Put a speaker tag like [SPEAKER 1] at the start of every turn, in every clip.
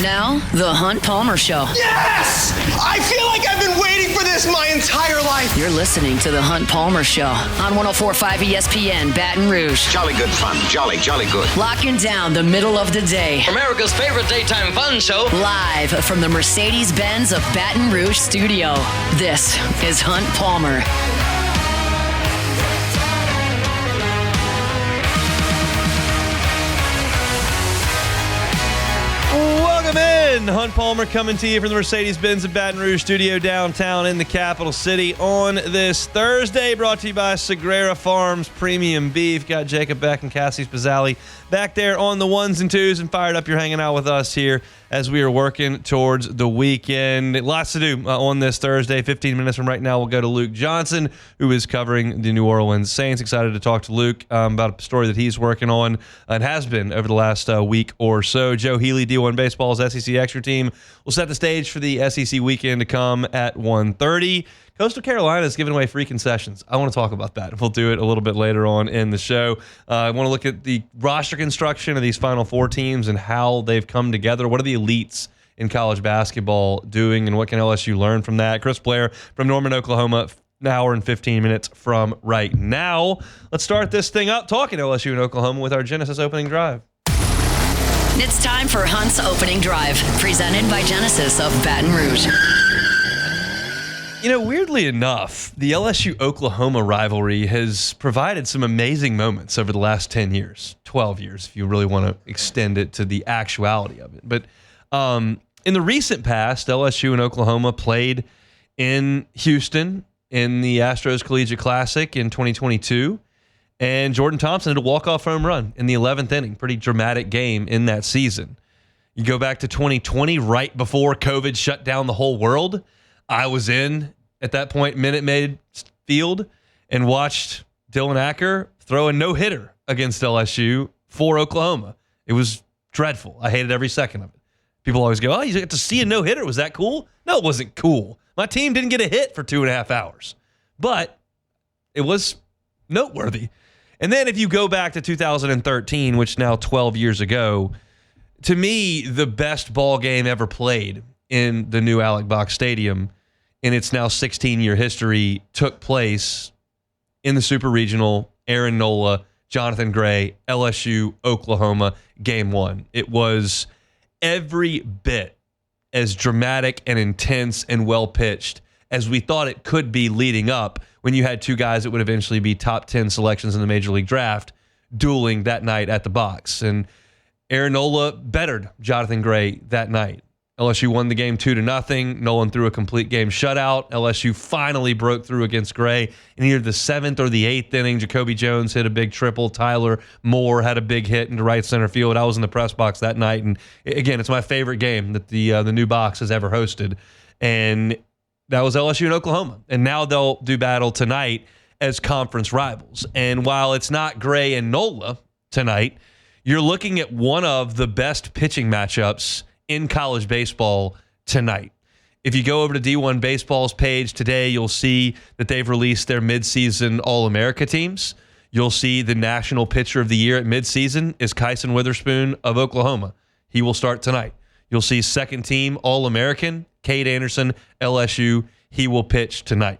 [SPEAKER 1] Now, The Hunt Palmer Show.
[SPEAKER 2] Yes! I feel like I've been waiting for this my entire life.
[SPEAKER 1] You're listening to The Hunt Palmer Show on 104.5 ESPN Baton Rouge.
[SPEAKER 3] Jolly good fun. Jolly good.
[SPEAKER 1] Locking down the middle of the day.
[SPEAKER 4] America's favorite daytime fun show.
[SPEAKER 1] Live from the Mercedes-Benz of Baton Rouge studio. This is Hunt Palmer.
[SPEAKER 5] Welcome in. Hunt Palmer coming to you from the Mercedes-Benz of Baton Rouge studio downtown in the capital city on this Thursday. Brought to you by Sagrera Farms Premium Beef. Got Jacob Beck and Cassie Spazzali back there on the ones and twos and fired up. You're hanging out with us here as we are working towards the weekend. Lots to do on this Thursday. 15 minutes from right now, we'll go to Luke Johnson, who is covering the New Orleans Saints. Excited to talk to Luke about a story that he's working on and has been over the last week or so. Joe Healy, D1 Baseball's SEC Extra Team, will set the stage for the SEC weekend to come at 1:30. Coastal Carolina is giving away free concessions. I want to talk about that. We'll do it a little bit later on in the show. I want to look at the roster construction of these Final Four teams and how they've come together. What are the elites in college basketball doing, and what can LSU learn from that? Chris Blair from Norman, Oklahoma, an hour and 15 minutes from right now. Let's start this thing up talking LSU and Oklahoma with our Genesis opening drive.
[SPEAKER 1] It's time for Hunt's Opening Drive, presented by Genesis of Baton Rouge.
[SPEAKER 5] You know, weirdly enough, the LSU-Oklahoma rivalry has provided some amazing moments over the last 10 years, 12 years, if you really want to extend it to the actuality of it. But in the recent past, LSU and Oklahoma played in Houston in the Astros Collegiate Classic in 2022, and Jordan Thompson had a walk-off home run in the 11th inning. Pretty dramatic game in that season. You go back to 2020, right before COVID shut down the whole world. I was in, at that point, Minute Maid Field and watched Dylan Acker throw a no-hitter against LSU for Oklahoma. It was dreadful. I hated every second of it. People always go, oh, you get to see a no-hitter. Was that cool? No, it wasn't cool. My team didn't get a hit for 2.5 hours. But it was noteworthy. And then if you go back to 2013, which now 12 years ago, to me, the best ball game ever played in the new Alec Box Stadium in its now 16-year history took place in the Super Regional, Aaron Nola, Jonathan Gray, LSU, Oklahoma, Game 1. It was every bit as dramatic and intense and well-pitched as we thought it could be leading up when you had two guys that would eventually be top 10 selections in the Major League Draft dueling that night at the box. And Aaron Nola bettered Jonathan Gray that night. LSU won the game 2-0. Nolan threw a complete game shutout. LSU finally broke through against Gray in either the 7th or the 8th inning. Jacoby Jones hit a big triple. Tyler Moore had a big hit into right center field. I was in the press box that night, and again, it's my favorite game that the new box has ever hosted. And that was LSU and Oklahoma. And now they'll do battle tonight as conference rivals. And while it's not Gray and Nola tonight, you're looking at one of the best pitching matchups in college baseball tonight. If you go over to D1 Baseball's page today, you'll see that they've released their midseason All-America teams. You'll see the National Pitcher of the Year at midseason is Kyson Witherspoon of Oklahoma. He will start tonight. You'll see second team All-American, Cade Anderson, LSU. He will pitch tonight.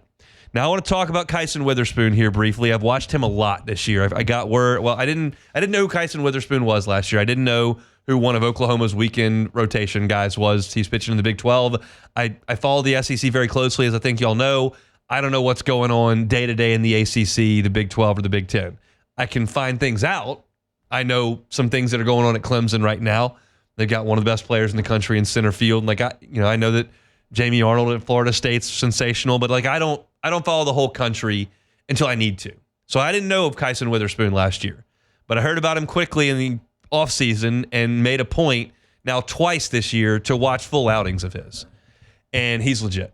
[SPEAKER 5] Now I want to talk about Kyson Witherspoon here briefly. I've watched him a lot this year. I got word. Well, I didn't know who Kyson Witherspoon was last year. I didn't know who one of Oklahoma's weekend rotation guys was. He's pitching in the Big 12. I follow the SEC very closely, as I think y'all know. I don't know what's going on day-to-day in the ACC, the Big 12, or the Big 10. I can find things out. I know some things that are going on at Clemson right now. They've got one of the best players in the country in center field. And I know that Jamie Arnold at Florida State's sensational, but I don't follow the whole country until I need to. So I didn't know of Kyson Witherspoon last year, but I heard about him quickly in the offseason and made a point now twice this year to watch full outings of his. And he's legit.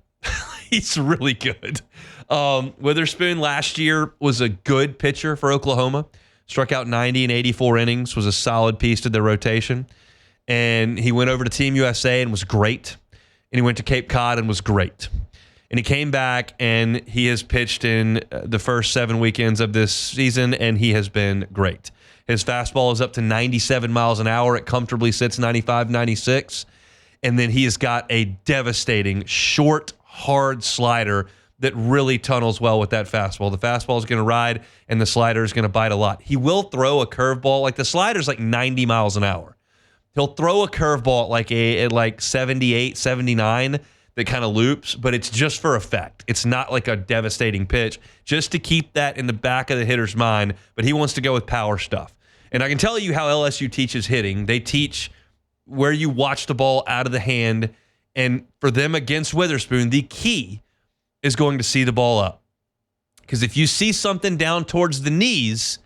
[SPEAKER 5] He's really good. Witherspoon last year was a good pitcher for Oklahoma. Struck out 90 in 84 innings, was a solid piece to their rotation. And he went over to Team USA and was great. And he went to Cape Cod and was great. And he came back and he has pitched in the first 7 weekends of this season, and he has been great. His fastball is up to 97 miles an hour. It comfortably sits 95, 96. And then he has got a devastating, short, hard slider that really tunnels well with that fastball. The fastball is going to ride, and the slider is going to bite a lot. He will throw a curveball. Like, the slider's like 90 miles an hour. He'll throw a curveball at like 78, 79 that kind of loops, but it's just for effect. It's not like a devastating pitch, just to keep that in the back of the hitter's mind, but he wants to go with power stuff. And I can tell you how LSU teaches hitting. They teach where you watch the ball out of the hand, and for them against Witherspoon, the key is going to see the ball up. Because if you see something down towards the knees,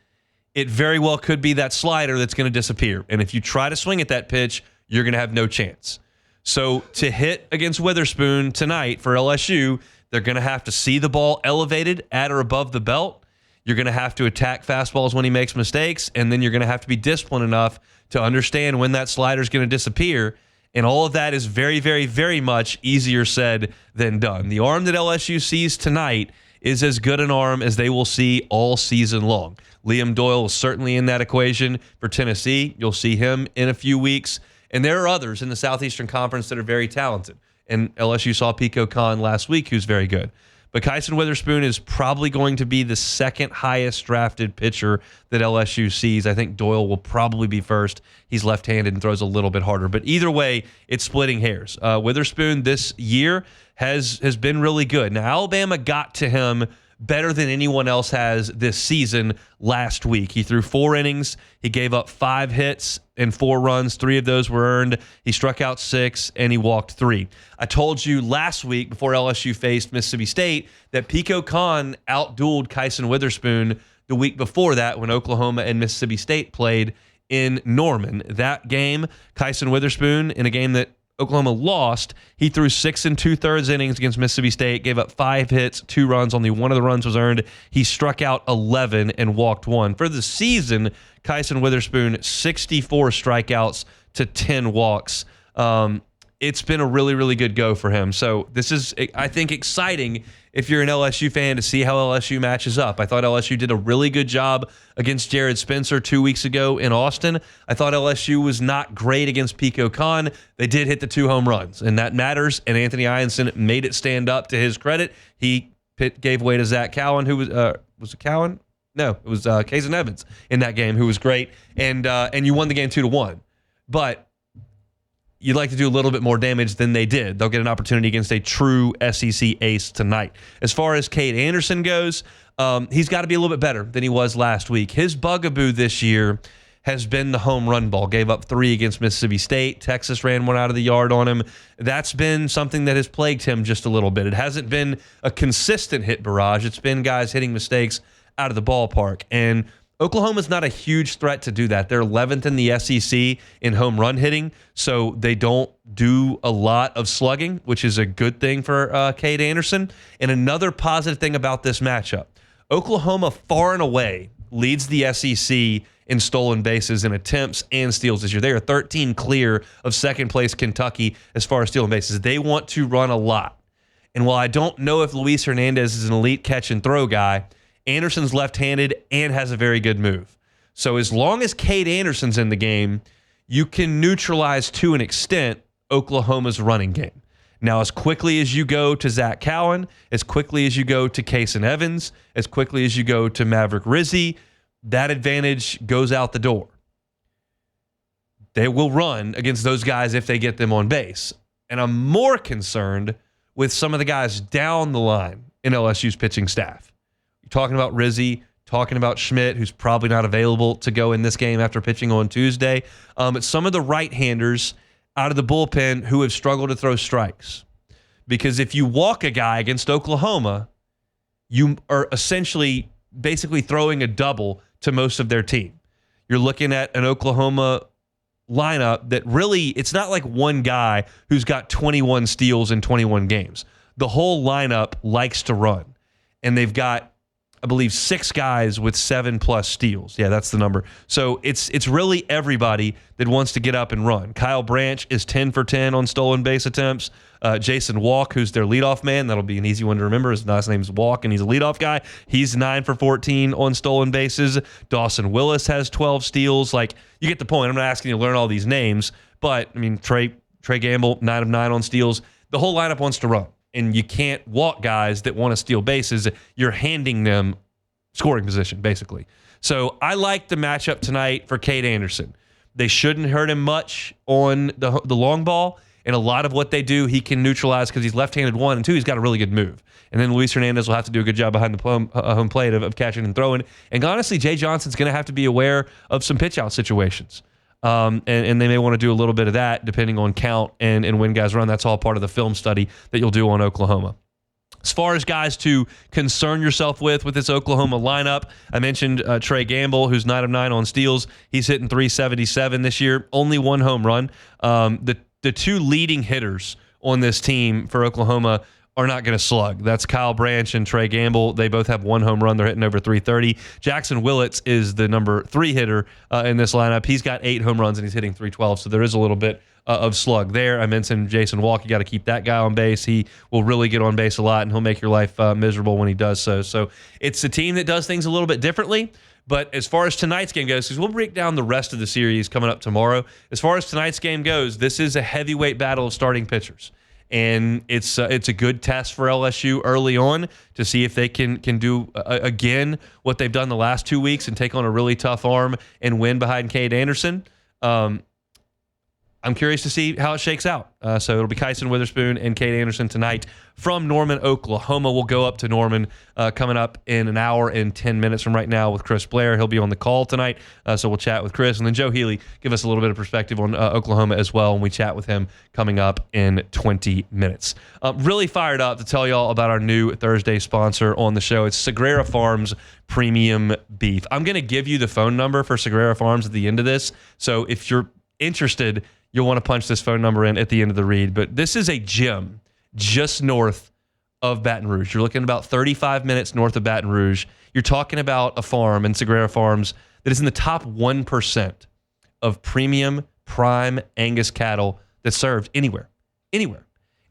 [SPEAKER 5] it very well could be that slider that's going to disappear. And if you try to swing at that pitch, you're going to have no chance. So to hit against Witherspoon tonight for LSU, they're going to have to see the ball elevated at or above the belt. You're going to have to attack fastballs when he makes mistakes, and then you're going to have to be disciplined enough to understand when that slider is going to disappear. And all of that is very, very, very much easier said than done. The arm that LSU sees tonight is as good an arm as they will see all season long. Liam Doyle is certainly in that equation for Tennessee. You'll see him in a few weeks. And there are others in the Southeastern Conference that are very talented. And LSU saw Pico Khan last week, who's very good. But Kyson Witherspoon is probably going to be the second highest drafted pitcher that LSU sees. I think Doyle will probably be first. He's left-handed and throws a little bit harder. But either way, it's splitting hairs. Witherspoon this year has been really good. Now, Alabama got to him better than anyone else has this season last week. He threw 4 innings. He gave up 5 hits and 4 runs. 3 of those were earned. He struck out 6, and he walked 3. I told you last week before LSU faced Mississippi State that Pico Khan outdueled Kyson Witherspoon the week before that when Oklahoma and Mississippi State played in Norman. That game, Kyson Witherspoon, in a game that Oklahoma lost, he threw 6 2/3 innings against Mississippi State, gave up 5 hits, 2 runs. Only 1 of the runs was earned. He struck out 11 and walked 1. For the season, Kyson Witherspoon, 64 strikeouts to 10 walks. It's been a really, really good go for him. So this is, I think, exciting if you're an LSU fan to see how LSU matches up. I thought LSU did a really good job against Jared Spencer 2 weeks ago in Austin. I thought LSU was not great against Pico Khan. They did hit the 2 home runs, and that matters, and Anthony Ianson made it stand up to his credit. He gave way to Zach Cowan, who was it Cowan? No, it was Kazan Evans in that game, who was great, and you won the game 2-1. But you'd like to do a little bit more damage than they did. They'll get an opportunity against a true SEC ace tonight. As far as Cade Anderson goes, he's got to be a little bit better than he was last week. His bugaboo this year has been the home run ball. Gave up 3 against Mississippi State. Texas ran 1 out of the yard on him. That's been something that has plagued him just a little bit. It hasn't been a consistent hit barrage. It's been guys hitting mistakes out of the ballpark. And Oklahoma's not a huge threat to do that. They're 11th in the SEC in home run hitting, so they don't do a lot of slugging, which is a good thing for Cade Anderson. And another positive thing about this matchup, Oklahoma far and away leads the SEC in stolen bases in attempts and steals this year. They are 13 clear of second-place Kentucky as far as stealing bases. They want to run a lot. And while I don't know if Luis Hernandez is an elite catch-and-throw guy, Anderson's left-handed and has a very good move. So as long as Cade Anderson's in the game, you can neutralize to an extent Oklahoma's running game. Now, as quickly as you go to Zach Cowan, as quickly as you go to Kaysen Evans, as quickly as you go to Maverick Rizzi, that advantage goes out the door. They will run against those guys if they get them on base. And I'm more concerned with some of the guys down the line in LSU's pitching staff. You're talking about Rizzi, talking about Schmidt, who's probably not available to go in this game after pitching on Tuesday. It's some of the right-handers out of the bullpen who have struggled to throw strikes. Because if you walk a guy against Oklahoma, you are essentially basically throwing a double to most of their team. You're looking at an Oklahoma lineup that really, it's not like one guy who's got 21 steals in 21 games. The whole lineup likes to run. And they've got, I believe, 6 guys with 7+ steals. Yeah, that's the number. So it's really everybody that wants to get up and run. Kyle Branch is 10 for 10 on stolen base attempts. Jason Walk, who's their leadoff man, that'll be an easy one to remember. His last name's Walk, and he's a leadoff guy. He's 9 for 14 on stolen bases. Dawson Willis has 12 steals. Like, you get the point. I'm not asking you to learn all these names, but I mean, Trey Trey Gamble, 9 of 9 on steals. The whole lineup wants to run, and you can't walk guys that want to steal bases. You're handing them scoring position, basically. So I like the matchup tonight for Cade Anderson. They shouldn't hurt him much on the long ball, and a lot of what they do, he can neutralize because he's left-handed, 1, and 2, he's got a really good move. And then Luis Hernandez will have to do a good job behind the home plate of catching and throwing. And honestly, Jay Johnson's going to have to be aware of some pitch-out situations. And they may want to do a little bit of that depending on count and when guys run. That's all part of the film study that you'll do on Oklahoma. As far as guys to concern yourself with this Oklahoma lineup, I mentioned Trey Gamble, who's 9 of 9 on steals. He's hitting .377 this year, only 1 home run. The 2 leading hitters on this team for Oklahoma are not going to slug. That's Kyle Branch and Trey Gamble. They both have 1 home run. They're hitting over .330. Jackson Willits is the number 3 hitter in this lineup. He's got 8 home runs, and he's hitting .312, so there is a little bit of slug there. I mentioned Jason Walk. You got to keep that guy on base. He will really get on base a lot, and he'll make your life miserable when he does so. So it's a team that does things a little bit differently. But as far as tonight's game goes, because we'll break down the rest of the series coming up tomorrow, as far as tonight's game goes, this is a heavyweight battle of starting pitchers. And it's a good test for LSU early on to see if they can do again what they've done the last 2 weeks and take on a really tough arm and win behind Cade Anderson. I'm curious to see how it shakes out. So it'll be Kyson Witherspoon and Cade Anderson tonight from Norman, Oklahoma. We'll go up to Norman coming up in an hour and 10 minutes from right now with Chris Blair. He'll be on the call tonight, so we'll chat with Chris. And then Joe Healy give us a little bit of perspective on Oklahoma as well, and we chat with him coming up in 20 minutes. Really fired up to tell y'all about our new Thursday sponsor on the show. It's Sagrera Farms Premium Beef. I'm going to give you the phone number for Sagrera Farms at the end of this, so if you're interested, you'll want to punch this phone number in at the end of the read. But this is a gym just north of Baton Rouge. You're looking about 35 minutes north of Baton Rouge. You're talking about a farm in Sagrera Farms that is in the top 1% of premium prime Angus cattle that's served anywhere. And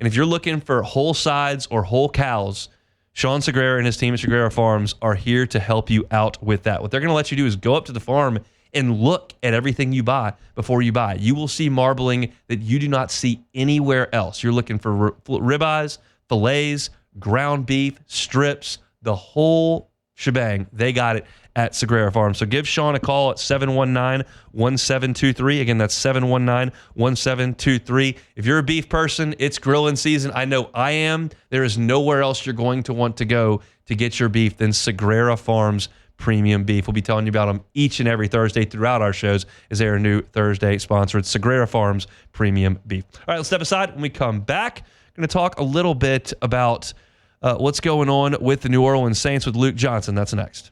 [SPEAKER 5] if you're looking for whole sides or whole cows, Sean Sagrera and his team at Sagrera Farms are here to help you out with that. What they're going to let you do is go up to the farm and look at everything you buy before you buy. You will see marbling that you do not see anywhere else. You're looking for ribeyes, fillets, ground beef, strips, the whole shebang. They got it at Sagrera Farms. So give Sean a call at 719-1723. Again, that's 719-1723. If you're a beef person, it's grilling season. I know I am. There is nowhere else you're going to want to go to get your beef than Sagrera Farms Premium Beef. We'll be telling you about them each and every Thursday throughout our shows as they are a new Thursday sponsor. It's Sagrera Farms Premium Beef. All right, let's step aside. When we come back, I'm going to talk a little bit about what's going on with the New Orleans Saints with Luke Johnson. That's next.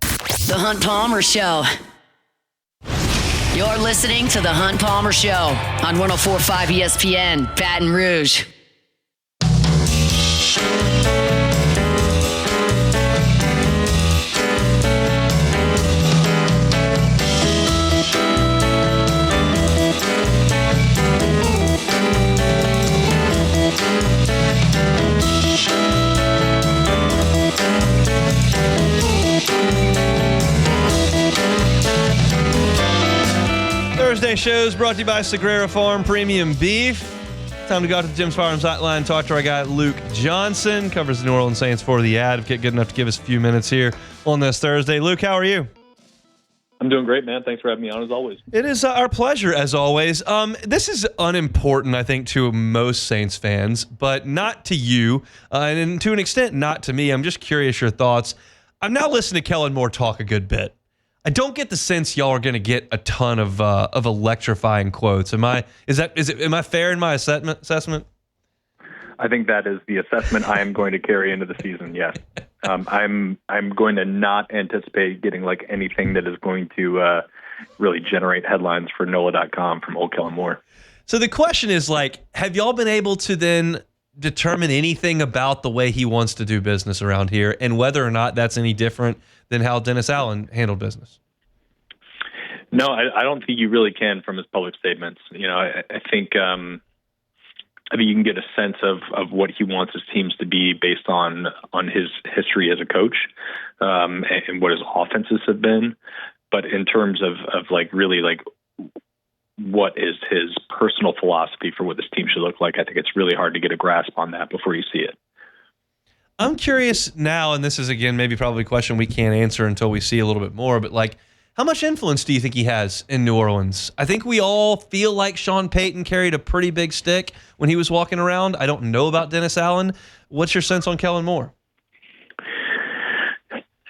[SPEAKER 1] The Hunt Palmer Show. You're listening to The Hunt Palmer Show on 104.5 ESPN, Baton Rouge.
[SPEAKER 5] Thursday shows brought to you by Sagrera Farm Premium Beef. Time to go out to the Jim's Farms hotline, talk to our guy Luke Johnson, covers the New Orleans Saints for the Advocate. Good enough to give us a few minutes here on this Thursday. Luke, how are you?
[SPEAKER 6] I'm doing great, man. Thanks for having me on, as always.
[SPEAKER 5] It is our pleasure, as always. This is unimportant, I think, to most Saints fans, but not to you, and to an extent, not to me. I'm just curious your thoughts. I've now listened to Kellen Moore talk a good bit. I don't get the sense y'all are going to get a ton of electrifying quotes. Am I fair in my assessment?
[SPEAKER 6] I think that is the assessment I am going to carry into the season. Yes, I'm going to not anticipate getting like anything that is going to really generate headlines for NOLA.com from old Kellen Moore.
[SPEAKER 5] So the question is, like, have y'all been able to then determine anything about the way he wants to do business around here, and whether or not that's any different than how Dennis Allen handled business?
[SPEAKER 6] No, I don't think you really can from his public statements. You know, I think you can get a sense of what he wants his teams to be based on his history as a coach and what his offenses have been. But in terms of like really like what is his personal philosophy for what this team should look like. I think it's really hard to get a grasp on that before you see it.
[SPEAKER 5] I'm curious now, and this is, again, maybe probably a question we can't answer until we see a little bit more, but like, how much influence do you think he has in New Orleans? I think we all feel like Sean Payton carried a pretty big stick when he was walking around. I don't know about Dennis Allen. What's your sense on Kellen Moore?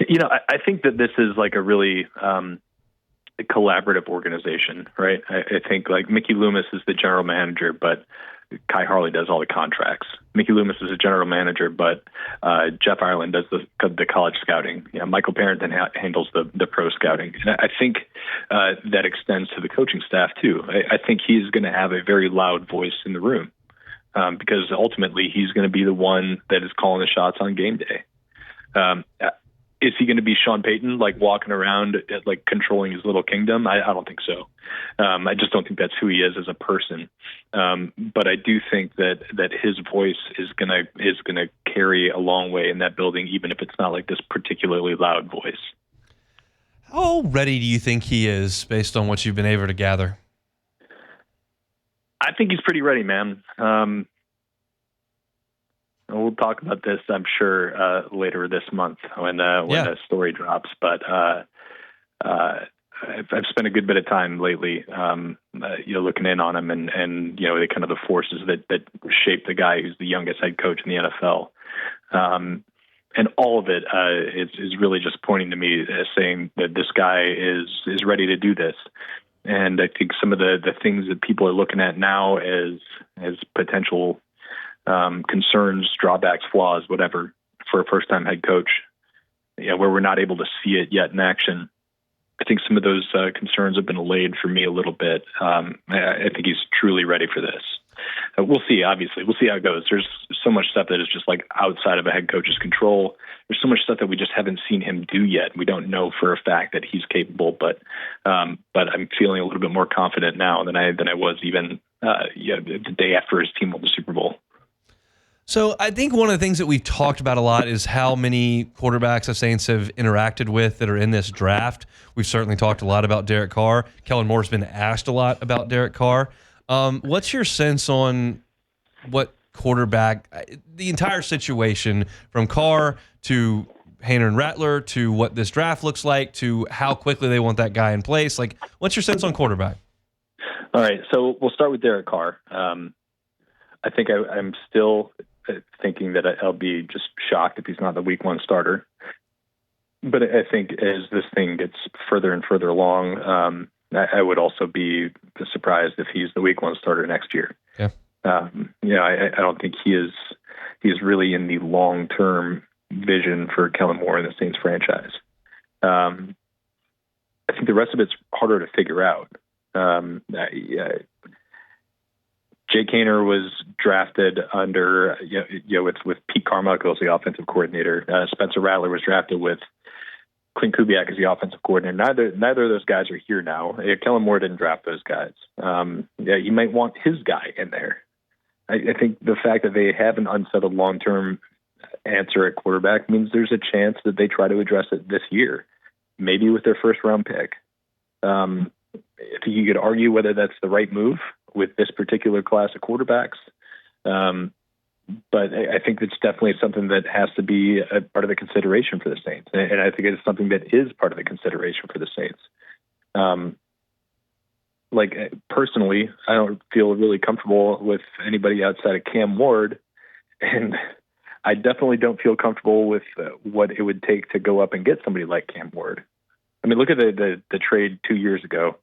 [SPEAKER 6] I think that this is like a really collaborative organization, right? I think like Mickey Loomis is the general manager, but Kai Harley does all the contracts. Mickey Loomis is a general manager, but Jeff Ireland does the college scouting. Michael Parrington handles the pro scouting. And I think that extends to the coaching staff too. I think he's going to have a very loud voice in the room because ultimately he's going to be the one that is calling the shots on game day. Is he going to be Sean Payton, like walking around, like controlling his little kingdom? I don't think so. I just don't think that's who he is as a person. But I do think that his voice is gonna carry a long way in that building, even if it's not like this particularly loud voice.
[SPEAKER 5] How ready do you think he is, based on what you've been able to gather?
[SPEAKER 6] I think he's pretty ready, man. We'll talk about this, I'm sure, later this month when the story drops. But I've spent a good bit of time lately, looking in on him and the kind of the forces that shape the guy who's the youngest head coach in the NFL. And all of it is really just pointing to me as saying that this guy is ready to do this. And I think some of the things that people are looking at now as potential concerns, drawbacks, flaws, whatever, for a first-time head coach, where we're not able to see it yet in action. I think some of those concerns have been allayed for me a little bit. I think he's truly ready for this. We'll see, obviously. We'll see how it goes. There's so much stuff that is just like outside of a head coach's control. There's so much stuff that we just haven't seen him do yet. We don't know for a fact that he's capable, but I'm feeling a little bit more confident now than I was even the day after his team won the Super Bowl.
[SPEAKER 5] So I think one of the things that we've talked about a lot is how many quarterbacks the Saints have interacted with that are in this draft. We've certainly talked a lot about Derek Carr. Kellen Moore's been asked a lot about Derek Carr. What's your sense on what quarterback, the entire situation from Carr to Hayner and Rattler to what this draft looks like to how quickly they want that guy in place? Like, what's your sense on quarterback?
[SPEAKER 6] All right, so we'll start with Derek Carr. I think I'm still thinking that I'll be just shocked if he's not the week one starter. But I think as this thing gets further and further along, I would also be surprised if he's the week one starter next year.
[SPEAKER 5] Yeah.
[SPEAKER 6] I don't think he is really in the long-term vision for Kellen Moore and the Saints franchise. I think the rest of it's harder to figure out. Jake Hayner was drafted under, with Pete Carmichael as the offensive coordinator. Spencer Rattler was drafted with Clint Kubiak as the offensive coordinator. Neither of those guys are here now. Kellen Moore didn't draft those guys. You might want his guy in there. I think the fact that they have an unsettled long-term answer at quarterback means there's a chance that they try to address it this year, maybe with their first-round pick. I think you could argue whether that's the right move with this particular class of quarterbacks. But I think it's definitely something that has to be a part of the consideration for the Saints. And I think it's something that is part of the consideration for the Saints. Personally, I don't feel really comfortable with anybody outside of Cam Ward. And I definitely don't feel comfortable with what it would take to go up and get somebody like Cam Ward. I mean, look at the trade 2 years ago.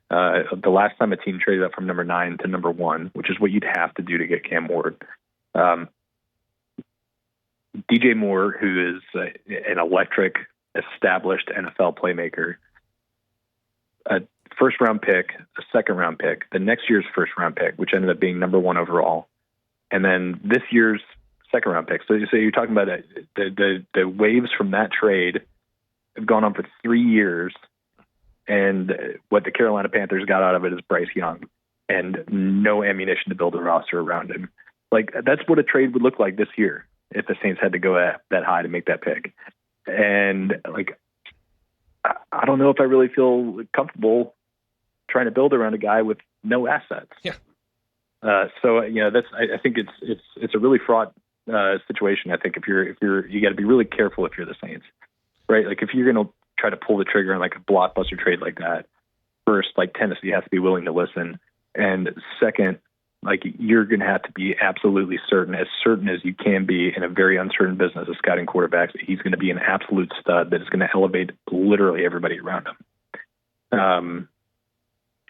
[SPEAKER 6] The last time a team traded up from number 9 to number 1, which is what you'd have to do to get Cam Ward. DJ Moore, who is an electric, established NFL playmaker, a first-round pick, a second-round pick, the next year's first-round pick, which ended up being number 1 overall, and then this year's second-round pick. So you're talking about the waves from that trade have gone on for 3 years. And what the Carolina Panthers got out of it is Bryce Young and no ammunition to build a roster around him. Like, that's what a trade would look like this year if the Saints had to go that high to make that pick. And, I don't know if I really feel comfortable trying to build around a guy with no assets.
[SPEAKER 5] Yeah.
[SPEAKER 6] So I think it's a really fraught situation. I think if you got to be really careful if you're the Saints, right? Like if you're going to try to pull the trigger on like a blockbuster trade like that, first, like Tennessee has to be willing to listen, and second, like you're going to have to be absolutely certain as you can be in a very uncertain business of scouting quarterbacks, that he's going to be an absolute stud that is going to elevate literally everybody around him.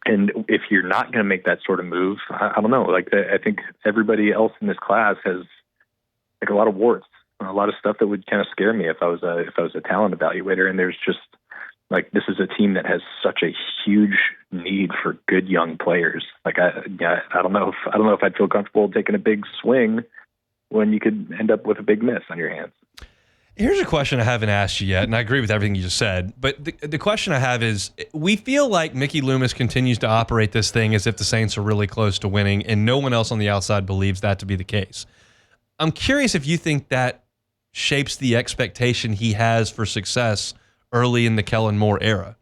[SPEAKER 6] And if you're not going to make that sort of move, I don't know. Like I think everybody else in this class has like a lot of warts, a lot of stuff that would kind of scare me if I was a talent evaluator. And there's just like, this is a team that has such a huge need for good young players. Like I don't know if I'd feel comfortable taking a big swing when you could end up with a big miss on your hands.
[SPEAKER 5] Here's a question I haven't asked you yet, and I agree with everything you just said. But the question I have is, we feel like Mickey Loomis continues to operate this thing as if the Saints are really close to winning, and no one else on the outside believes that to be the case. I'm curious if you think that shapes the expectation he has for success early in the Kellen Moore era.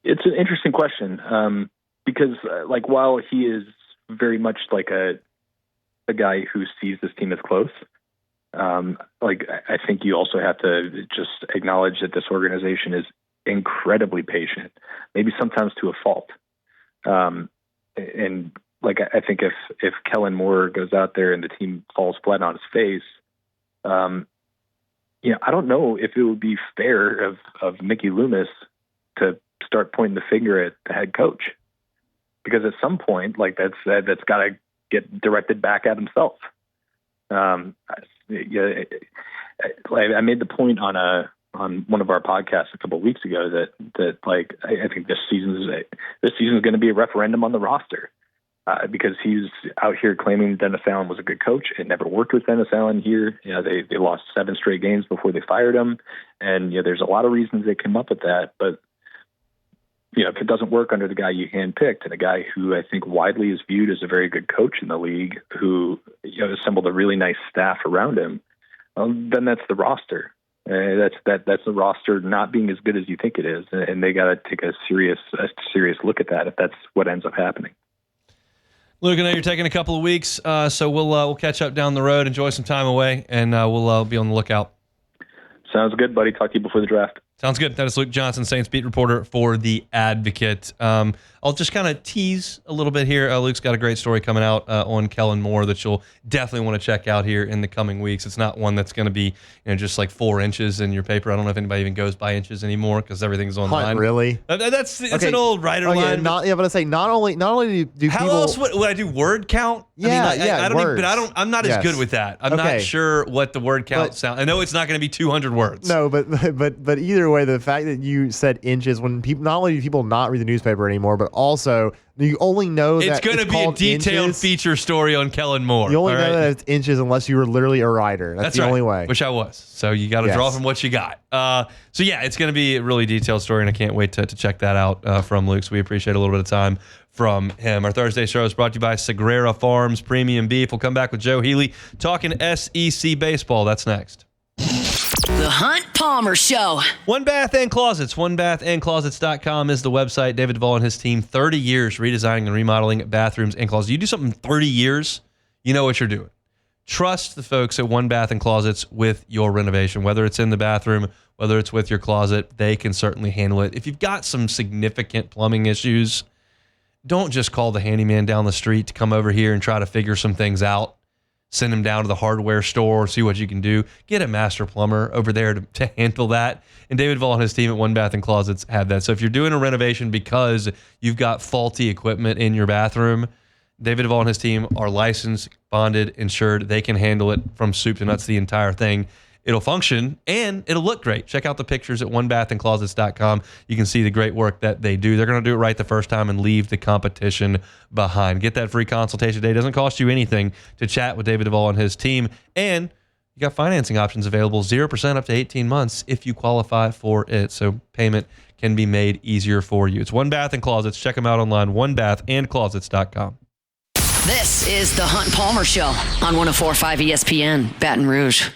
[SPEAKER 5] It's
[SPEAKER 6] an interesting question because, like, while he is very much like a guy who sees this team as close, I think you also have to just acknowledge that this organization is incredibly patient, maybe sometimes to a fault. And like, I think if Kellen Moore goes out there and the team falls flat on his face, I don't know if it would be fair of Mickey Loomis to start pointing the finger at the head coach, because at some point, like that's got to get directed back at himself. I made the point on one of our podcasts a couple of weeks ago that like I think this season is going to be a referendum on the roster because he's out here claiming Dennis Allen was a good coach. It never worked with Dennis Allen here. They lost 7 straight games before they fired him, and there's a lot of reasons they came up with that. But if it doesn't work under the guy you handpicked, and a guy who I think widely is viewed as a very good coach in the league, who assembled a really nice staff around him, then that's the roster. That's the roster not being as good as you think it is, and they got to take a serious look at that if that's what ends up happening.
[SPEAKER 5] Luke, I know you're taking a couple of weeks, so we'll catch up down the road. Enjoy some time away, and we'll be on the lookout.
[SPEAKER 6] Sounds good, buddy. Talk to you before the draft.
[SPEAKER 5] Sounds good. That is Luke Johnson, Saints beat reporter for The Advocate. I'll just kind of tease a little bit here. Luke's got a great story coming out on Kellen Moore that you'll definitely want to check out here in the coming weeks. It's not one that's going to be just like 4 inches in your paper. I don't know if anybody even goes by inches anymore because everything's online.
[SPEAKER 7] Really?
[SPEAKER 5] It's an old writer line.
[SPEAKER 7] But I say not only do
[SPEAKER 5] how
[SPEAKER 7] people,
[SPEAKER 5] else would I do word count? I'm not as good with that. I'm not sure what the word count sound. I know it's not going to be 200 words.
[SPEAKER 7] No, but either way, the fact that you said inches, when people, not only do people not read the newspaper anymore, but also you only know that
[SPEAKER 5] it's going to be a detailed
[SPEAKER 7] inches.
[SPEAKER 5] Feature story on Kellen Moore.
[SPEAKER 7] You only know that it's inches unless you were literally a writer. That's the only way.
[SPEAKER 5] Which I was. So you got to draw from what you got. So yeah, it's going to be a really detailed story, and I can't wait to check that out from Luke. So we appreciate a little bit of time from him. Our Thursday show is brought to you by Sagrera Farms Premium Beef. We'll come back with Joe Healy talking SEC baseball. That's next.
[SPEAKER 1] The Hunt Palmer Show.
[SPEAKER 5] One Bath and Closets. OneBathAndClosets.com is the website. David Duvall and his team, 30 years redesigning and remodeling bathrooms and closets. You do something 30 years, you know what you're doing. Trust the folks at One Bath and Closets with your renovation. Whether it's in the bathroom, whether it's with your closet, they can certainly handle it. If you've got some significant plumbing issues, don't just call the handyman down the street to come over here and try to figure some things out. Send them down to the hardware store, see what you can do. Get a master plumber over there to handle that. And David Duvall and his team at One Bath and Closets have that. So if you're doing a renovation because you've got faulty equipment in your bathroom, David Duvall and his team are licensed, bonded, insured. They can handle it from soup to nuts, the entire thing. It'll function and it'll look great. Check out the pictures at onebathandclosets.com. You can see the great work that they do. They're going to do it right the first time and leave the competition behind. Get that free consultation today. It doesn't cost you anything to chat with David Duvall and his team. And you got financing options available, 0% up to 18 months if you qualify for it. So payment can be made easier for you. It's One Bath and Closets. Check them out online, onebathandclosets.com.
[SPEAKER 1] This is the Hunt Palmer Show on 104.5 ESPN, Baton Rouge.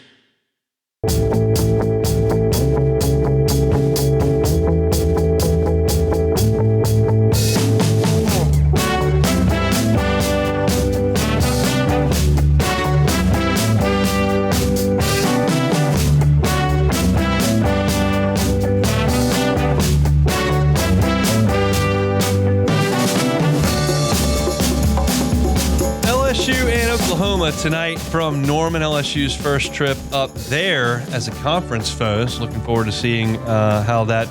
[SPEAKER 5] LSU and Oklahoma tonight from Norman. LSU's first trip up there as a conference foes. Looking forward to seeing how that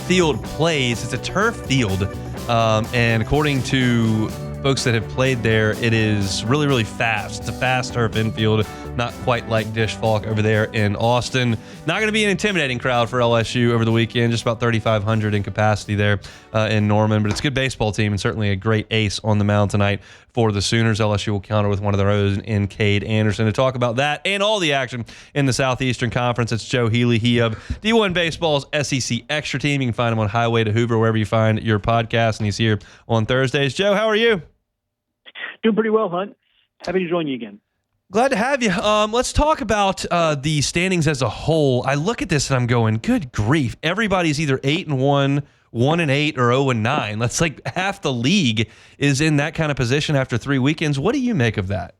[SPEAKER 5] field plays. It's a turf field, and according to folks that have played there, it is really, really fast. It's a fast turf infield, not quite like Dish Falk over there in Austin. Not going to be an intimidating crowd for LSU over the weekend, just about 3,500 in capacity there in Norman. But it's a good baseball team and certainly a great ace on the mound tonight for the Sooners. LSU will counter with one of their own in Cade Anderson. To talk about that and all the action in the Southeastern Conference, it's Joe Healy, he of D1 Baseball's SEC Extra Team. You can find him on Highway to Hoover, wherever you find your podcast, and he's here on Thursdays. Joe, how are you?
[SPEAKER 8] Doing pretty well, Hunt. Happy to join you again.
[SPEAKER 5] Glad to have you. Let's talk about the standings as a whole. I look at this and I'm going, good grief. Everybody's either 8-1, 1-8, or 0-9. That's like half the league is in that kind of position after 3 weekends. What do you make of that?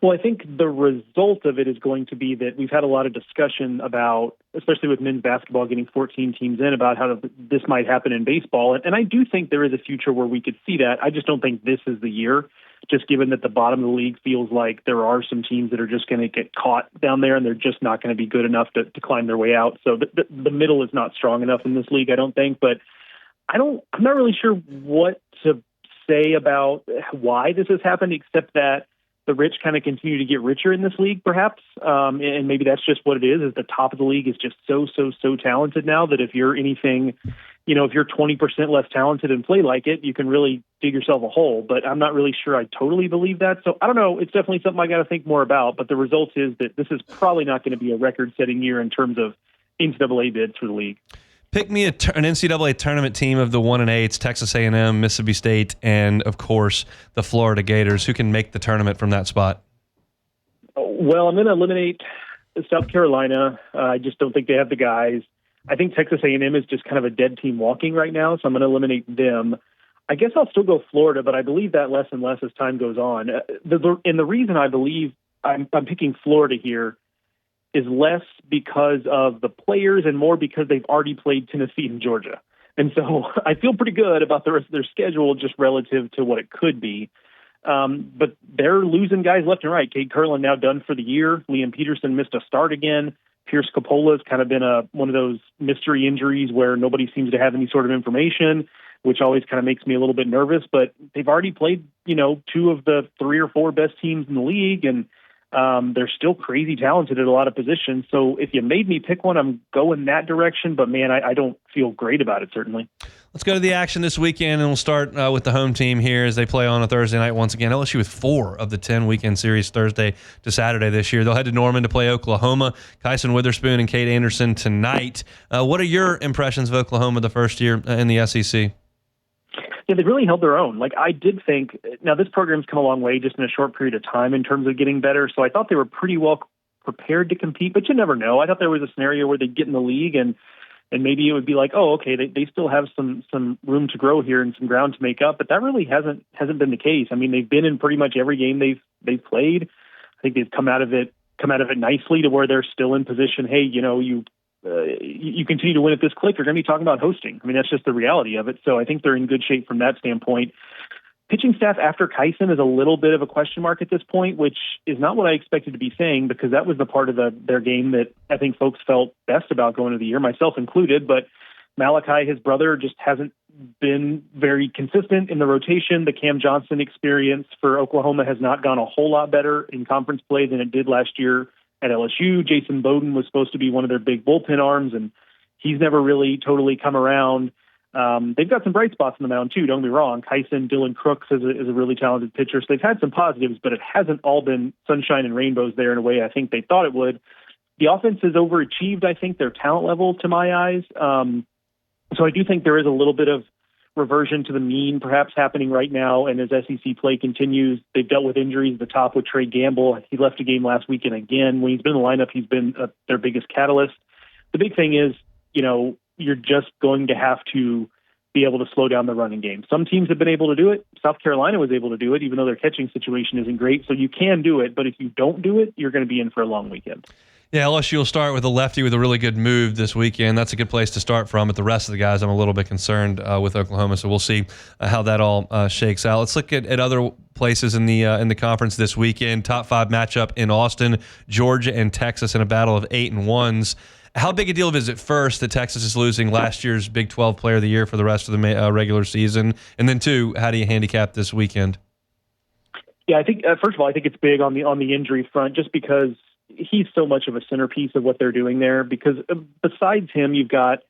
[SPEAKER 8] Well, I think the result of it is going to be that we've had a lot of discussion about, especially with men's basketball getting 14 teams in, about how this might happen in baseball. And I do think there is a future where we could see that. I just don't think this is the year, just given that the bottom of the league feels like there are some teams that are just going to get caught down there and they're just not going to be good enough to climb their way out. So the middle is not strong enough in this league, I don't think. But I'm not really sure what to say about why this has happened, except that the rich kind of continue to get richer in this league, perhaps. And maybe that's just what it is the top of the league is just so talented now that if you're anything, if you're 20% less talented and play like it, you can really dig yourself a hole. But I'm not really sure I totally believe that. So I don't know. It's definitely something I got to think more about. But the result is that this is probably not going to be a record-setting year in terms of NCAA bids for the league.
[SPEAKER 5] Pick me an NCAA tournament team of the 1-8s, Texas A&M, Mississippi State, and, of course, the Florida Gators. Who can make the tournament from that spot?
[SPEAKER 8] Well, I'm going to eliminate South Carolina. I just don't think they have the guys. I think Texas A&M is just kind of a dead team walking right now, so I'm going to eliminate them. I guess I'll still go Florida, but I believe that less and less as time goes on. And the reason I believe I'm picking Florida here is less because of the players and more because they've already played Tennessee and Georgia. And so I feel pretty good about the rest of their schedule just relative to what it could be. But they're losing guys left and right. Cade Curlin now done for the year. Liam Peterson missed a start again. Pierce Capola has kind of been one of those mystery injuries where nobody seems to have any sort of information, which always kind of makes me a little bit nervous. But they've already played, two of the 3 or 4 best teams in the league, and they're still crazy talented at a lot of positions. So if you made me pick one, I'm going that direction. But, man, I don't feel great about it, certainly. Let's
[SPEAKER 5] go to the action this weekend, and we'll start with the home team here as they play on a Thursday night once again. LSU with 4 of the 10 weekend series Thursday to Saturday this year. They'll head to Norman to play Oklahoma. Kyson Witherspoon and Cade Anderson tonight. What are your impressions of Oklahoma the first year in the SEC?
[SPEAKER 8] Yeah, they really held their own. Like, I did think, now this program's come a long way just in a short period of time in terms of getting better, so I thought they were pretty well prepared to compete, but you never know. I thought there was a scenario where they'd get in the league and maybe it would be like, oh, okay, they still have some room to grow here and some ground to make up, but that really hasn't been the case. I mean, they've been in pretty much every game they've played. I think they've come out of it nicely to where they're still in position. Hey, you continue to win at this clip, you're going to be talking about hosting. I mean, that's just the reality of it. So I think they're in good shape from that standpoint. Pitching staff after Kyson is a little bit of a question mark at this point, which is not what I expected to be saying, because that was the part of their game that I think folks felt best about going into the year, myself included. But Malachi, his brother, just hasn't been very consistent in the rotation. The Cam Johnson experience for Oklahoma has not gone a whole lot better in conference play than it did last year at LSU. Jason Bowden was supposed to be one of their big bullpen arms, and he's never really totally come around. They've got some bright spots on the mound, too. Don't get me wrong. Kyson, Dylan Crooks is a really talented pitcher. So they've had some positives, but it hasn't all been sunshine and rainbows there in a way I think they thought it would. The offense has overachieved, I think, their talent level to my eyes. So I do think there is a little bit of reversion to the mean perhaps happening right now. And as SEC play continues, they've dealt with injuries at the top with Trey Gamble. He left a game last weekend again. When he's been in the lineup, he's been their biggest catalyst. The big thing is, you're just going to have to be able to slow down the running game. Some teams have been able to do it. South Carolina was able to do it, even though their catching situation isn't great. So you can do it, but if you don't do it, you're going to be in for a long weekend.
[SPEAKER 5] Yeah, LSU will start with a lefty with a really good move this weekend. That's a good place to start from. But the rest of the guys, I'm a little bit concerned with Oklahoma. So we'll see how that all shakes out. Let's look at other places in the conference this weekend. Top 5 matchup in Austin, Georgia and Texas in a battle of 8-1s. How big a deal is it first that Texas is losing last year's Big 12 Player of the Year for the rest of the regular season? And then 2, how do you handicap this weekend?
[SPEAKER 8] Yeah, I think first of all, I think it's big on the injury front, just because he's so much of a centerpiece of what they're doing there. Because besides him, you've got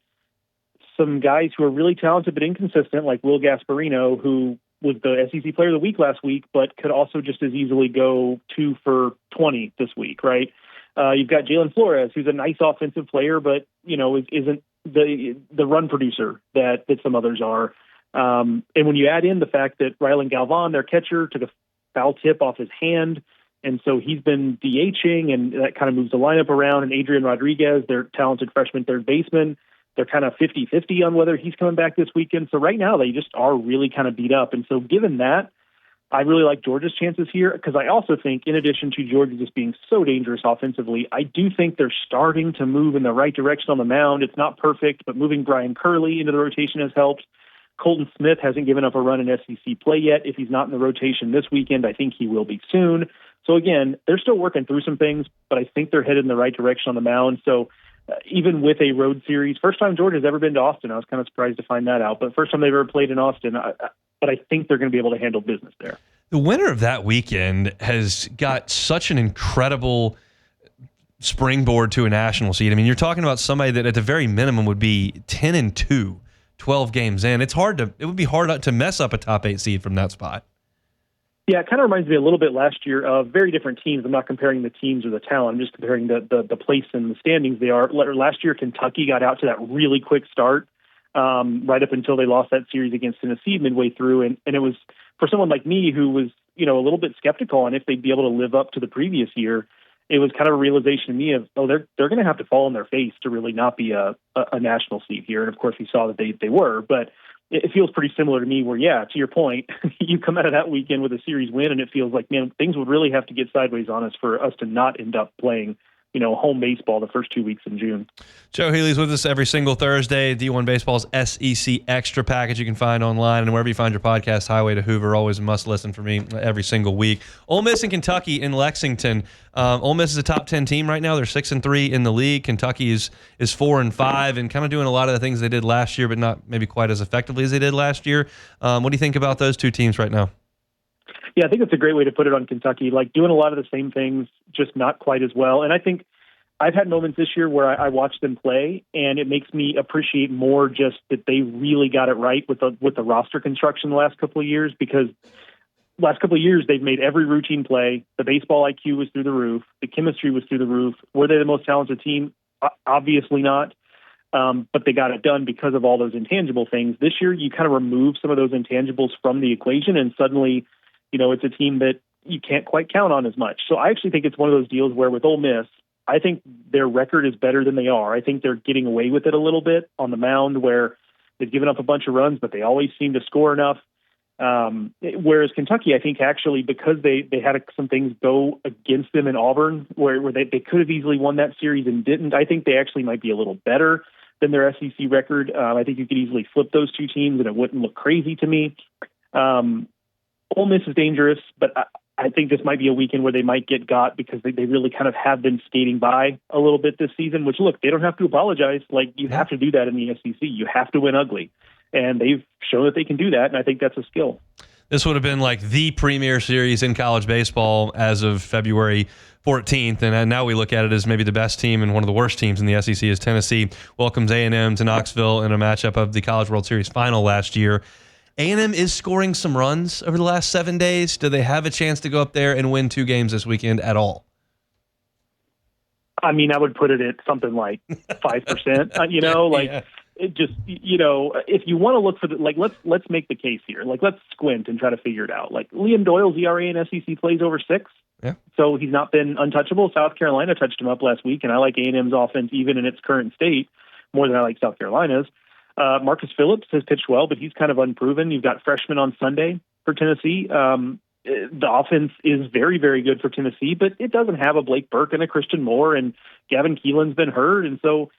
[SPEAKER 8] some guys who are really talented but inconsistent, like Will Gasparino, who was the SEC Player of the Week last week, but could also just as easily go 2 for 20 this week, right? You've got Jalen Flores, who's a nice offensive player, but isn't the run producer that some others are. And when you add in the fact that Rylan Galvan, their catcher, took a foul tip off his hand, and so he's been DHing, and that kind of moves the lineup around. And Adrian Rodriguez, their talented freshman third baseman, they're kind of 50-50 on whether he's coming back this weekend. So right now they just are really kind of beat up. And so given that, I really like Georgia's chances here, because I also think, in addition to Georgia just being so dangerous offensively, I do think they're starting to move in the right direction on the mound. It's not perfect, but moving Brian Curley into the rotation has helped. Colton Smith hasn't given up a run in SEC play yet. If he's not in the rotation this weekend, I think he will be soon. So again, they're still working through some things, but I think they're headed in the right direction on the mound. So even with a road series, first time Georgia's ever been to Austin. I was kind of surprised to find that out, but first time they've ever played in Austin. But I think they're going to be able to handle business there.
[SPEAKER 5] The winner of that weekend has got such an incredible springboard to a national seed. I mean, you're talking about somebody that at the very minimum would be 10-2, 12 games in. It would be hard to mess up a top 8 seed from that spot.
[SPEAKER 8] Yeah, it kind of reminds me a little bit last year of very different teams. I'm not comparing the teams or the talent. I'm just comparing the place and the standings they are. Last year, Kentucky got out to that really quick start right up until they lost that series against Tennessee midway through. And it was, for someone like me who was, a little bit skeptical on if they'd be able to live up to the previous year, it was kind of a realization to me of, they're going to have to fall on their face to really not be a national seed here. And of course, we saw that they were, but it feels pretty similar to me where, yeah, to your point, you come out of that weekend with a series win and it feels like, man, things would really have to get sideways on us for us to not end up playing, home baseball the first 2 weeks in June.
[SPEAKER 5] Joe Healy's with us every single Thursday. D1 Baseball's SEC Extra Package you can find online and wherever you find your podcast. Highway to Hoover, always a must listen for me every single week. Ole Miss and Kentucky in Lexington. Ole Miss is a top 10 team right now. They're 6-3 in the league. Kentucky is 4-5 and kind of doing a lot of the things they did last year, but not maybe quite as effectively as they did last year. What do you think about those two teams right now?
[SPEAKER 8] Yeah, I think it's a great way to put it on Kentucky, like doing a lot of the same things, just not quite as well. And I think I've had moments this year where I watch them play, and it makes me appreciate more just that they really got it right with the roster construction the last couple of years, because last couple of years they've made every routine play. The baseball IQ was through the roof. The chemistry was through the roof. Were they the most talented team? Obviously not. But they got it done because of all those intangible things. This year, you kind of remove some of those intangibles from the equation, and suddenly, it's a team that you can't quite count on as much. So I actually think it's one of those deals where with Ole Miss, I think their record is better than they are. I think they're getting away with it a little bit on the mound where they've given up a bunch of runs, but they always seem to score enough. Whereas Kentucky, I think actually because they had some things go against them in Auburn where they could have easily won that series and didn't, I think they actually might be a little better than their SEC record. I think you could easily flip those two teams and it wouldn't look crazy to me. Ole Miss is dangerous, but I think this might be a weekend where they might get got because they really kind of have been skating by a little bit this season, which, look, they don't have to apologize. Like, you have to do that in the SEC. You have to win ugly. And they've shown that they can do that, and I think that's a skill.
[SPEAKER 5] This would have been like the premier series in college baseball as of February 14th, and now we look at it as maybe the best team and one of the worst teams in the SEC as Tennessee welcomes A&M to Knoxville in a matchup of the College World Series final last year. A&M is scoring some runs over the last 7 days. Do they have a chance to go up there and win 2 games this weekend at all?
[SPEAKER 8] I mean, I would put it at something like 5%, It just, if you want to look for let's make the case here. Like, let's squint and try to figure it out. Like, Liam Doyle's ERA in SEC plays over 6.
[SPEAKER 5] Yeah.
[SPEAKER 8] So he's not been untouchable. South Carolina touched him up last week, and I like A&M's offense even in its current state more than I like South Carolina's. Marcus Phillips has pitched well, but he's kind of unproven. You've got freshmen on Sunday for Tennessee. the offense is very, very good for Tennessee, but it doesn't have a Blake Burke and a Christian Moore, and Gavin Keelan's been hurt. And so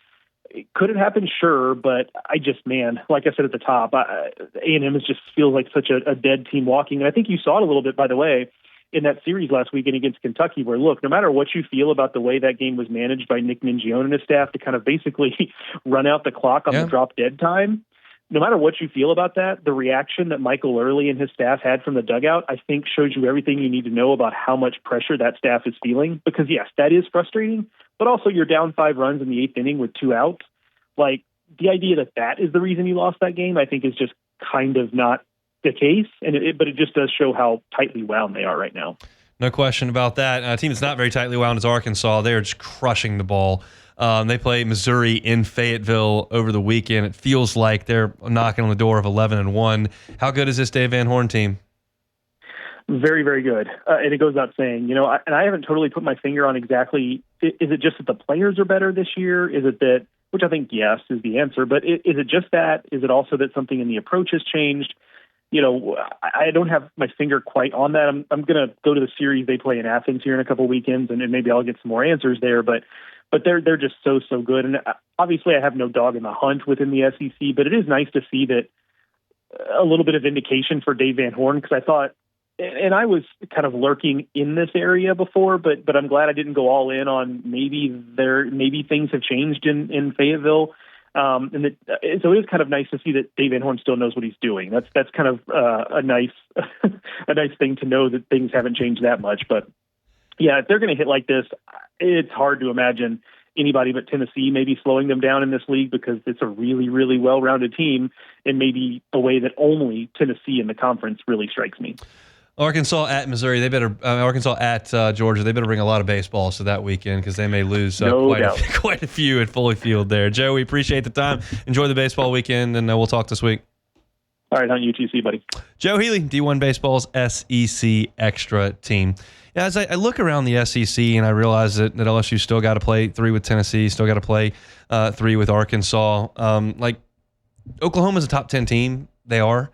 [SPEAKER 8] could it happen? Sure. But like I said at the top, A&M just feels like such a dead team walking. And I think you saw it a little bit, by the way, in that series last weekend against Kentucky, where, look, no matter what you feel about the way that game was managed by Nick Mingione and his staff to kind of basically run out the clock on the drop dead time, no matter what you feel about that, the reaction that Michael Early and his staff had from the dugout, I think shows you everything you need to know about how much pressure that staff is feeling. Because, yes, that is frustrating, but also you're down 5 runs in the 8th inning with 2 outs. Like, the idea that is the reason you lost that game, I think, is just kind of not the case. But it just does show how tightly wound they are right now.
[SPEAKER 5] No question about that. A team that's not very tightly wound is Arkansas. They're just crushing the ball. They play Missouri in Fayetteville over the weekend. It feels like they're knocking on the door of 11-1. How good is this Dave Van Horn team?
[SPEAKER 8] Very, very good. And it goes without saying, and I haven't totally put my finger on exactly, is it just that the players are better this year? Is it that, which I think yes is the answer, but is it just that? Is it also that something in the approach has changed? I don't have my finger quite on that. I'm going to go to the series they play in Athens here in a couple weekends, and maybe I'll get some more answers there, but they're just so good. And obviously I have no dog in the hunt within the SEC, but it is nice to see that a little bit of indication for Dave Van Horn, because I thought, and I was kind of lurking in this area before, but I'm glad I didn't go all in on maybe things have changed in Fayetteville. So it is kind of nice to see that Dave Van Horn still knows what he's doing. That's kind of a nice thing to know that things haven't changed that much. But yeah, if they're going to hit like this, it's hard to imagine anybody but Tennessee maybe slowing them down in this league, because it's a really, really well-rounded team, and maybe a way that only Tennessee in the conference really strikes me.
[SPEAKER 5] Arkansas at Missouri, Arkansas at Georgia, they better bring a lot of baseballs to that weekend, because they may lose quite a few at Foley Field there. Joe, we appreciate the time. Enjoy the baseball weekend, and we'll talk this week.
[SPEAKER 8] All right, on UTC, buddy.
[SPEAKER 5] Joe Healy, D1 Baseball's SEC Extra team. Yeah, as I look around the SEC and I realize that LSU still got to play 3 with Tennessee, still got to play 3 with Arkansas. Oklahoma's a top 10 team. They are.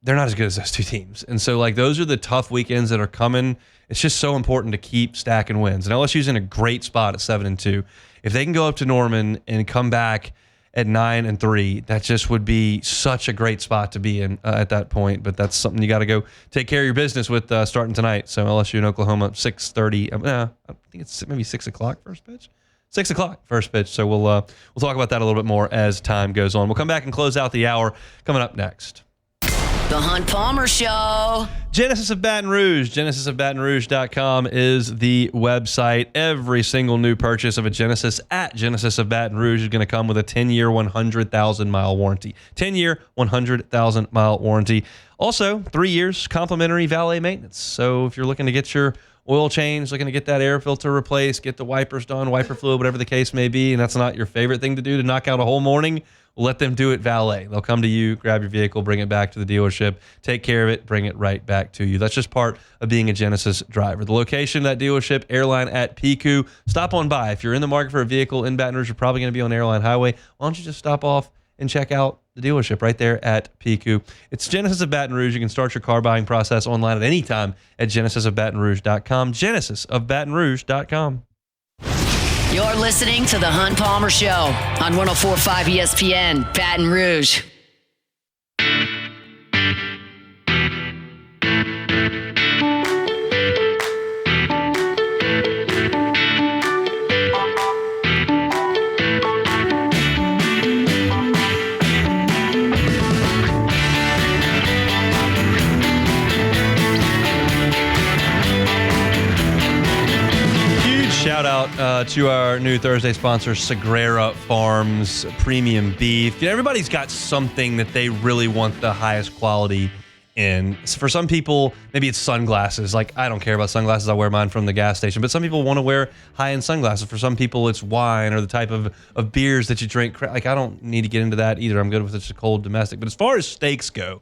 [SPEAKER 5] They're not as good as those 2 teams. And so, those are the tough weekends that are coming. It's just so important to keep stacking wins. And LSU's in a great spot at 7-2. If they can go up to Norman and come back at 9-3, that just would be such a great spot to be in at that point. But that's something you got to go take care of your business with starting tonight. So LSU and Oklahoma, 6:30. I think it's maybe 6 o'clock first pitch. 6 o'clock first pitch. So we'll talk about that a little bit more as time goes on. We'll come back and close out the hour coming up next.
[SPEAKER 1] The Hunt Palmer Show.
[SPEAKER 5] Genesis of Baton Rouge. GenesisofBatonRouge.com is the website. Every single new purchase of a Genesis at Genesis of Baton Rouge is going to come with a 10-year, 100,000-mile warranty. 10-year, 100,000-mile warranty. Also, 3 years complimentary valet maintenance. So if you're looking to get your oil change, looking to get that air filter replaced, get the wipers done, wiper fluid, whatever the case may be, and that's not your favorite thing to do to knock out a whole morning, let them do it valet. They'll come to you, grab your vehicle, bring it back to the dealership, take care of it, bring it right back to you. That's just part of being a Genesis driver. The location of that dealership, Airline at Piku. Stop on by. If you're in the market for a vehicle in Baton Rouge, you're probably going to be on Airline Highway. Why don't you just stop off and check out the dealership right there at Piku. It's Genesis of Baton Rouge. You can start your car buying process online at any time at GenesisofBatonRouge.com. GenesisofBatonRouge.com.
[SPEAKER 1] You're listening to The Hunt Palmer Show on 104.5 ESPN, Baton Rouge.
[SPEAKER 5] Shout out to our new Thursday sponsor, Sagrera Farms Premium Beef. Everybody's got something that they really want the highest quality in. For some people, maybe it's sunglasses. I don't care about sunglasses. I wear mine from the gas station. But some people want to wear high-end sunglasses. For some people, it's wine or the type of beers that you drink. I don't need to get into that either. I'm good with just a cold domestic. But as far as steaks go,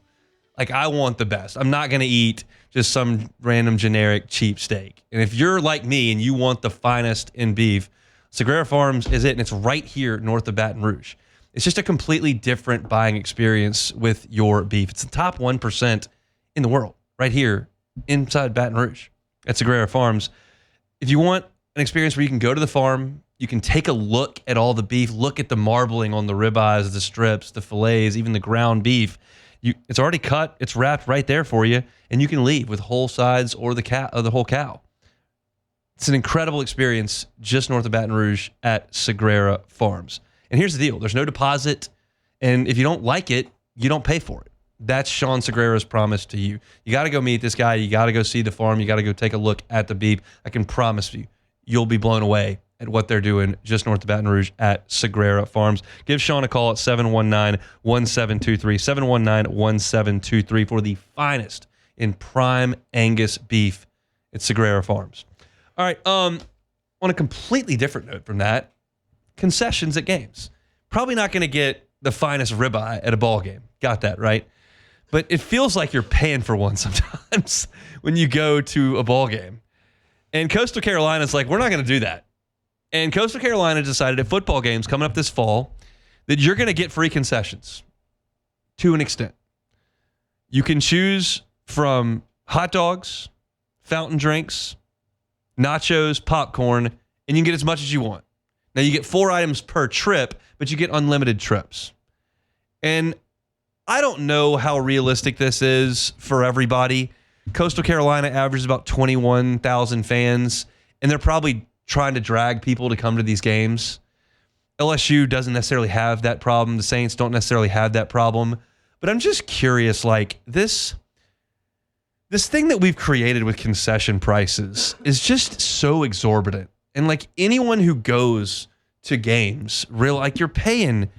[SPEAKER 5] I want the best. I'm not going to eat just some random generic cheap steak. And if you're like me and you want the finest in beef, Sagrera Farms is it, and it's right here north of Baton Rouge. It's just a completely different buying experience with your beef. It's the top 1% in the world right here inside Baton Rouge at Sagrera Farms. If you want an experience where you can go to the farm, you can take a look at all the beef, look at the marbling on the ribeyes, the strips, the fillets, even the ground beef. It's already cut, it's wrapped right there for you, and you can leave with whole sides or the whole cow. It's an incredible experience just north of Baton Rouge at Sagrera Farms. And here's the deal. There's no deposit, and if you don't like it, you don't pay for it. That's Sean Sagrera's promise to you. You got to go meet this guy. You got to go see the farm. You got to go take a look at the beef. I can promise you, you'll be blown away at what they're doing just north of Baton Rouge at Sagrera Farms. Give Sean a call at 719-1723, 719-1723 for the finest in prime Angus beef at Sagrera Farms. All right, on a completely different note from that, concessions at games. Probably not going to get the finest ribeye at a ball game. Got that, right? But it feels like you're paying for one sometimes when you go to a ball game. And Coastal Carolina's like, we're not going to do that. And Coastal Carolina decided at football games coming up this fall that you're going to get free concessions to an extent. You can choose from hot dogs, fountain drinks, nachos, popcorn, and you can get as much as you want. Now, you get 4 items per trip, but you get unlimited trips. And I don't know how realistic this is for everybody. Coastal Carolina averages about 21,000 fans, and they're probably trying to drag people to come to these games. LSU doesn't necessarily have that problem. The Saints don't necessarily have that problem. But I'm just curious, like, this thing that we've created with concession prices is just so exorbitant. And, like, anyone who goes to games, you're paying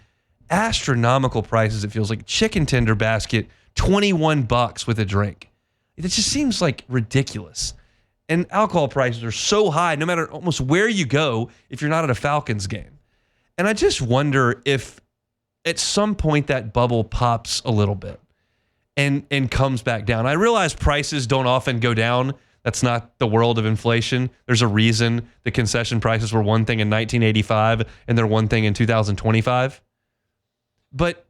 [SPEAKER 5] astronomical prices. It feels like chicken tender basket, $21 with a drink. It just seems like ridiculous. And alcohol prices are so high, no matter almost where you go, if you're not at a Falcons game. And I just wonder if at some point that bubble pops a little bit and comes back down. I realize prices don't often go down. That's not the world of inflation. There's a reason the concession prices were one thing in 1985 and they're one thing in 2025. But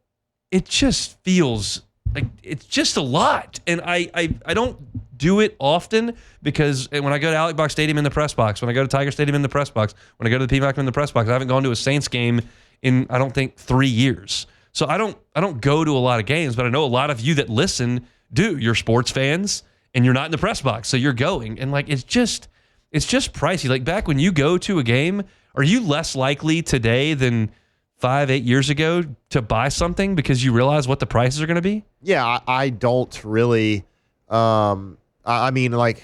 [SPEAKER 5] it just feels like it's just a lot. And I don't do it often because when I go to Alec Box Stadium in the press box, when I go to Tiger Stadium in the press box, when I go to the PMAC in the press box, I haven't gone to a Saints game in, I don't think, 3 years. So I don't go to a lot of games, but I know a lot of you that listen do. You're sports fans and you're not in the press box, so you're going. And like it's just pricey. Like back when you go to a game, are you less likely today than 5-8 years ago to buy something because you realize what the prices are going to be?
[SPEAKER 7] Yeah, I don't really. I mean, like,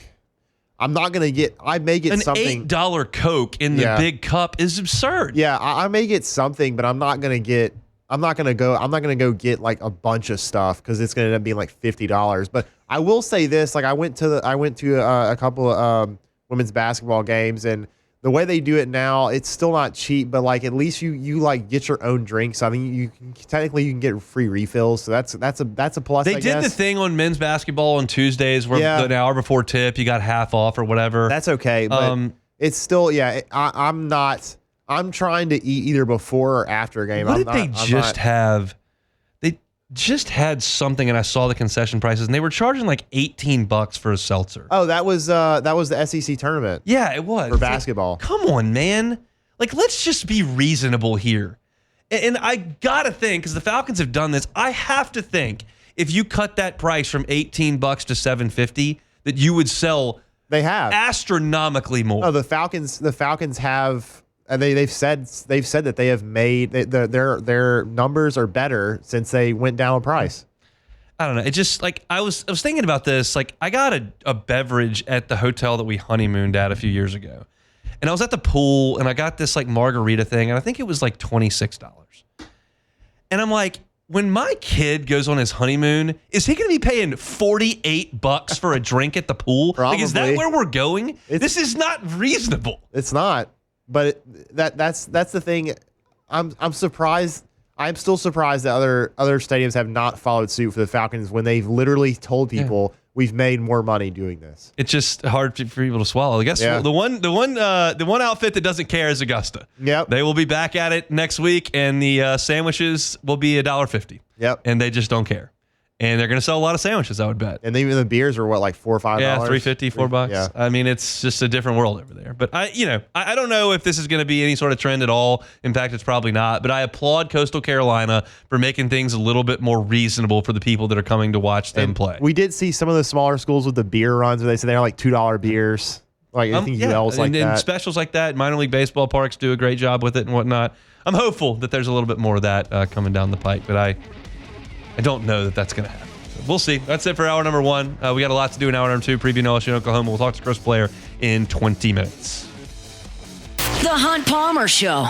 [SPEAKER 7] I'm not going to get. I may get something.
[SPEAKER 5] An $8 Coke in the big cup is absurd.
[SPEAKER 7] Yeah, I may get something, but I'm not going to get. I'm not going to go get like a bunch of stuff because it's going to end up being like $50. But I will say this: like, I went to a couple of women's basketball games, and the way they do it now, it's still not cheap, but like at least you like get your own drinks. I mean, you can get free refills, so that's a plus.
[SPEAKER 5] They did the thing on men's basketball on Tuesdays where an hour before tip you got half off or whatever.
[SPEAKER 7] That's okay, but it's still I'm trying to eat either before or after a game.
[SPEAKER 5] What did they just have? They just had something, and I saw the concession prices, and they were charging like $18 for a seltzer.
[SPEAKER 7] Oh, that was the SEC tournament.
[SPEAKER 5] Yeah, it was
[SPEAKER 7] for basketball.
[SPEAKER 5] Like, come on, man! Like, let's just be reasonable here. And I gotta think, because the Falcons have done this, I have to think if you cut that price from $18 to $7.50, that you would sell.
[SPEAKER 7] They have
[SPEAKER 5] astronomically more.
[SPEAKER 7] Oh, the Falcons have. They've said that they have made their numbers are better since they went down in price.
[SPEAKER 5] I don't know. It just like I was thinking about this. Like I got a beverage at the hotel that we honeymooned at a few years ago, and I was at the pool and I got this like margarita thing, and I think it was like $26. And I'm like, when my kid goes on his honeymoon, is he going to be paying $48 for a drink at the pool?
[SPEAKER 7] Probably.
[SPEAKER 5] Like, is that where we're going? This is not reasonable.
[SPEAKER 7] It's not. But that's the thing. I'm surprised. I'm still surprised that other stadiums have not followed suit for the Falcons when they've literally told people we've made more money doing this.
[SPEAKER 5] It's just hard for people to swallow. I guess the one outfit that doesn't care is Augusta.
[SPEAKER 7] Yep.
[SPEAKER 5] They will be back at it next week, and the sandwiches will be $1.50.
[SPEAKER 7] Yep.
[SPEAKER 5] And they just don't care. And they're going to sell a lot of sandwiches, I would bet.
[SPEAKER 7] And even the beers are what, like $4 or $5?
[SPEAKER 5] Yeah, $3.50, $4.
[SPEAKER 7] Yeah.
[SPEAKER 5] I mean, it's just a different world over there. But I don't know if this is going to be any sort of trend at all. In fact, it's probably not. But I applaud Coastal Carolina for making things a little bit more reasonable for the people that are coming to watch them play.
[SPEAKER 7] We did see some of the smaller schools with the beer runs where they say they're like $2 beers. Like anything else like that. And
[SPEAKER 5] specials like that. Minor league baseball parks do a great job with it and whatnot. I'm hopeful that there's a little bit more of that coming down the pike. But I don't know that that's going to happen. We'll see. That's it for hour number 1. We got a lot to do in hour number 2, previewing LSU and Oklahoma. We'll talk to Chris Blair in 20 minutes.
[SPEAKER 1] The Hunt Palmer Show.